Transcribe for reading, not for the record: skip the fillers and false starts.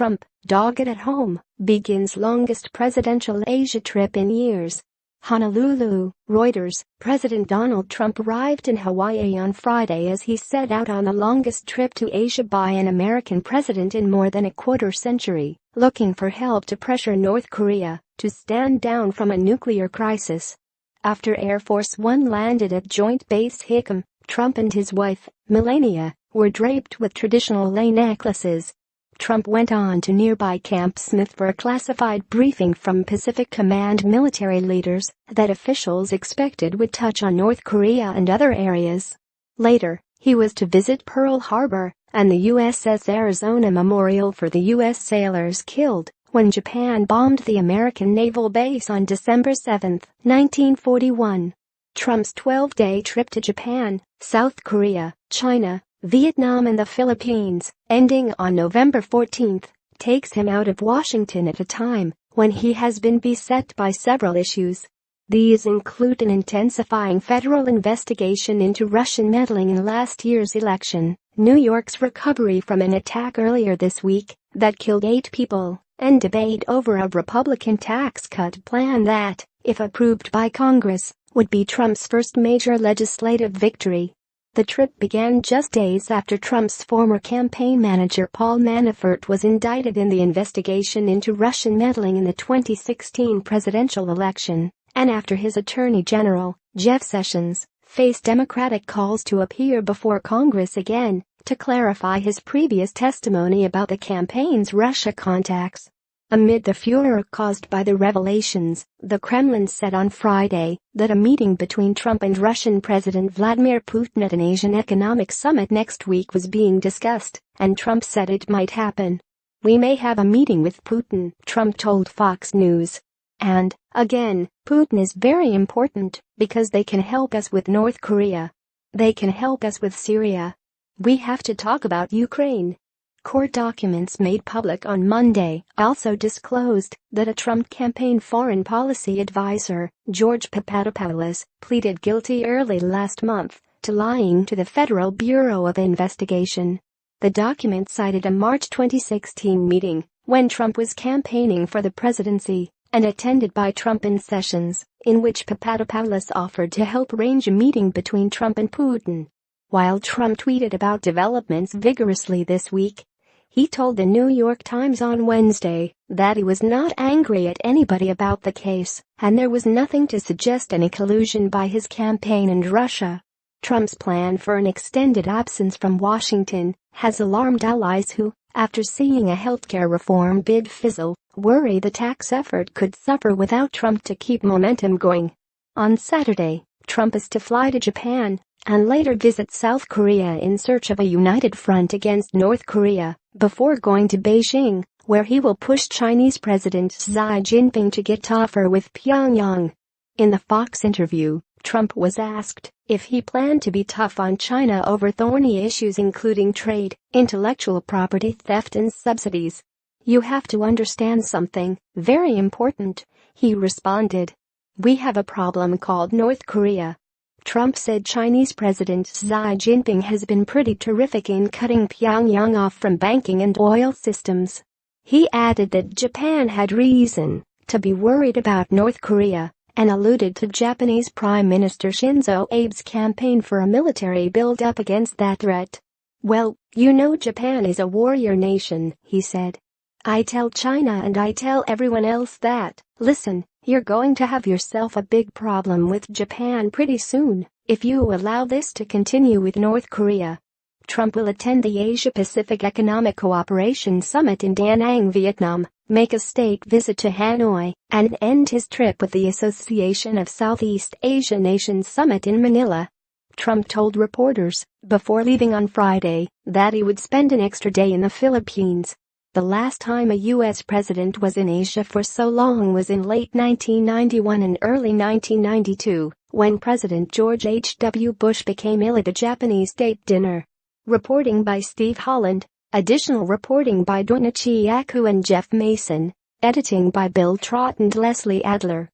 Trump, dogged at home, begins longest presidential Asia trip in years. Honolulu, Reuters. President Donald Trump arrived in Hawaii on Friday as he set out on the longest trip to Asia by an American president in more than a quarter century, looking for help to pressure North Korea to stand down from a nuclear crisis. After Air Force One landed at Joint Base Hickam, Trump and his wife, Melania, were draped with traditional lei necklaces. Trump went on to nearby Camp Smith for a classified briefing from Pacific Command military leaders that officials expected would touch on North Korea and other areas. Later, he was to visit Pearl Harbor and the USS Arizona Memorial for the U.S. sailors killed when Japan bombed the American naval base on December 7, 1941. Trump's 12-day trip to Japan, South Korea, China, Vietnam and the Philippines, ending on November 14, takes him out of Washington at a time when he has been beset by several issues. These include an intensifying federal investigation into Russian meddling in last year's election, New York's recovery from an attack earlier this week that killed 8 people, and debate over a Republican tax cut plan that, if approved by Congress, would be Trump's first major legislative victory. The trip began just days after Trump's former campaign manager Paul Manafort was indicted in the investigation into Russian meddling in the 2016 presidential election, and after his attorney general, Jeff Sessions, faced Democratic calls to appear before Congress again to clarify his previous testimony about the campaign's Russia contacts. Amid the furor caused by the revelations, the Kremlin said on Friday that a meeting between Trump and Russian President Vladimir Putin at an Asian economic summit next week was being discussed, and Trump said it might happen. "We may have a meeting with Putin," Trump told Fox News. And, again, Putin is very important because they can help us with North Korea. They can help us with Syria. We have to talk about Ukraine. Court documents made public on Monday also disclosed that a Trump campaign foreign policy advisor, George Papadopoulos, pleaded guilty early last month to lying to the Federal Bureau of Investigation. The document cited a March 2016 meeting when Trump was campaigning for the presidency and attended by Trump and Sessions, in which Papadopoulos offered to help arrange a meeting between Trump and Putin. While Trump tweeted about developments vigorously this week, he told the New York Times on Wednesday that he was not angry at anybody about the case and there was nothing to suggest any collusion by his campaign and Russia. Trump's plan for an extended absence from Washington has alarmed allies who, after seeing a healthcare reform bid fizzle, worry the tax effort could suffer without Trump to keep momentum going. On Saturday, Trump is to fly to Japan and later visit South Korea in search of a united front against North Korea, before going to Beijing, where he will push Chinese President Xi Jinping to get tougher with Pyongyang. In the Fox interview, Trump was asked if he planned to be tough on China over thorny issues including trade, intellectual property theft and subsidies. "You have to understand something very important," he responded. "We have a problem called North Korea." Trump said Chinese President Xi Jinping has been pretty terrific in cutting Pyongyang off from banking and oil systems. He added that Japan had reason to be worried about North Korea and alluded to Japanese Prime Minister Shinzo Abe's campaign for a military build-up against that threat. "Well, you know Japan is a warrior nation," he said. "I tell China and I tell everyone else that, listen, you're going to have yourself a big problem with Japan pretty soon if you allow this to continue with North Korea." Trump will attend the Asia-Pacific Economic Cooperation Summit in Da Nang, Vietnam, make a state visit to Hanoi, and end his trip with the Association of Southeast Asia Nations Summit in Manila. Trump told reporters before leaving on Friday that he would spend an extra day in the Philippines. The last time a U.S. president was in Asia for so long was in late 1991 and early 1992, when President George H.W. Bush became ill at a Japanese state dinner. Reporting by Steve Holland. Additional reporting by Donna Chiaku and Jeff Mason. Editing by Bill Trott and Leslie Adler.